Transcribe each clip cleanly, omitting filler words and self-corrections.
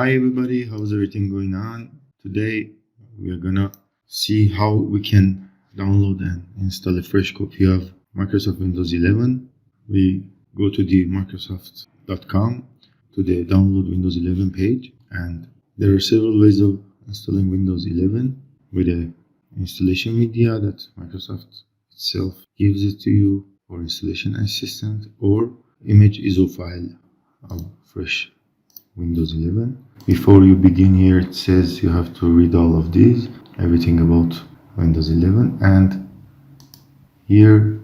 Hi everybody, how's everything going on? Today we are gonna see how we can download and install a fresh copy of Microsoft Windows 11. We go to the Microsoft.com to the download Windows 11 page, and there are several ways of installing Windows 11 with a installation media that Microsoft itself gives it to you, or installation assistant, or image ISO file of fresh Windows 11. Before you begin here, it says you have to read all of these, everything about Windows 11, and here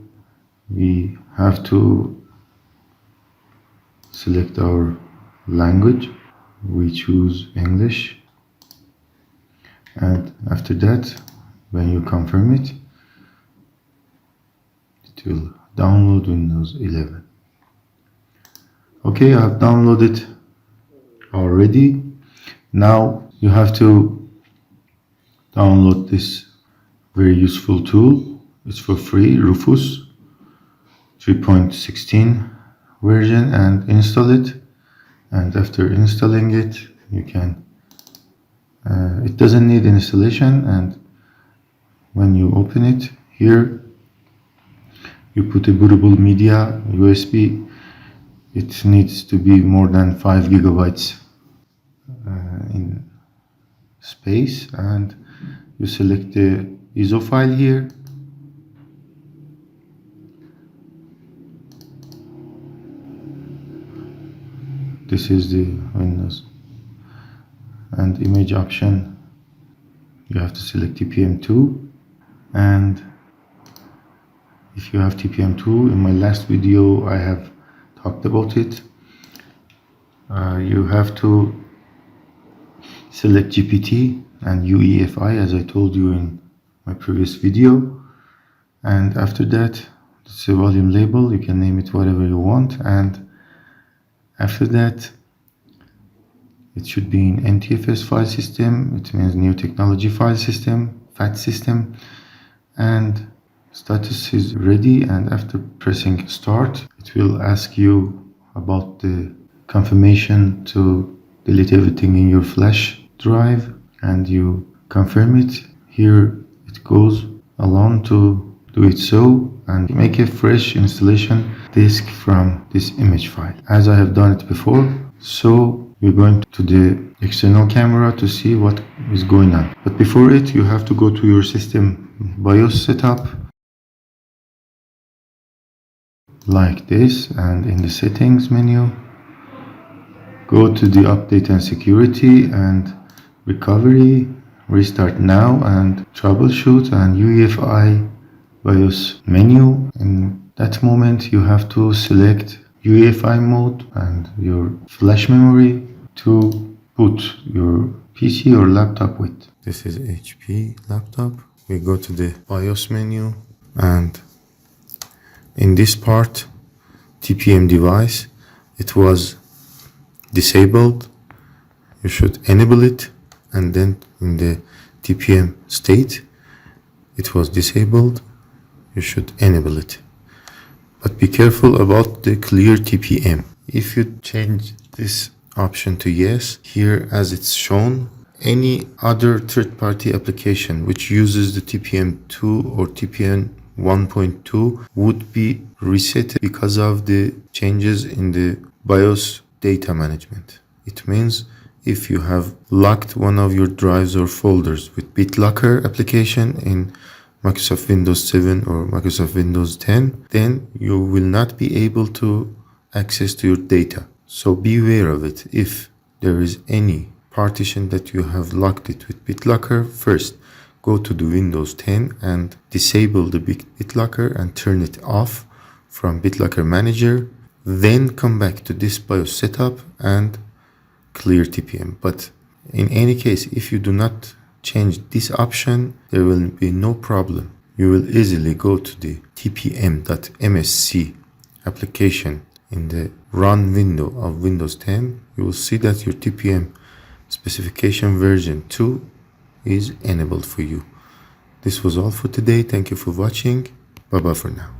we have to select our language. We choose English, and after that, when you confirm it, it will download Windows 11. Okay, I have downloaded already. Now you have to download this very useful tool. It's for free, Rufus 3.16 version, and install it. And after installing it, you can it doesn't need installation, and when you open it here, you put a bootable media USB. It needs to be more than 5 gigabytes in space, and you select the ISO file here. This is the Windows, and image option, you have to select TPM2, and if you have TPM2, in my last video I have talked about it. You have to select GPT and UEFI, as I told you in my previous video, and after that it's a volume label. You can name it whatever you want, and after that it should be in NTFS file system. It means new technology file system, FAT system, and status is ready. And after pressing start, it will ask you about the confirmation to delete everything in your flash drive, and you confirm it. Here it goes along to do it so, and make a fresh installation disk from this image file, as I have done it before. So we're going to the external camera to see what is going on, but before it you have to go to your system BIOS setup like this, and in the settings menu go to the update and security and recovery, restart now and troubleshoot, and UEFI BIOS menu. In that moment you have to select UEFI mode and your flash memory to put your PC or laptop with. This is HP laptop. We go to the BIOS menu, and in this part, TPM device, it was disabled. You should enable it, and then in the TPM state, it was disabled. You should enable it. But be careful about the clear TPM. If you change this option to yes, here as it's shown, any other third-party application which uses the TPM2 or TPM 1.2 would be reset because of the changes in the BIOS data management. It means if you have locked one of your drives or folders with BITLOCKER application in Microsoft Windows 7 or Microsoft Windows 10, then you will not be able to access to your data. So be aware of it. If there is any partition that you have locked it with BITLOCKER, first go to the Windows 10 and disable the BITLOCKER and turn it off from BITLOCKER Manager. Then come back to this BIOS setup and clear TPM. But in any case, if you do not change this option, there will be no problem. You will easily go to the tpm.msc application in the run window of Windows 10. You will see that your TPM specification version 2 is enabled for you. This was all for today. Thank you for watching. Bye bye for now.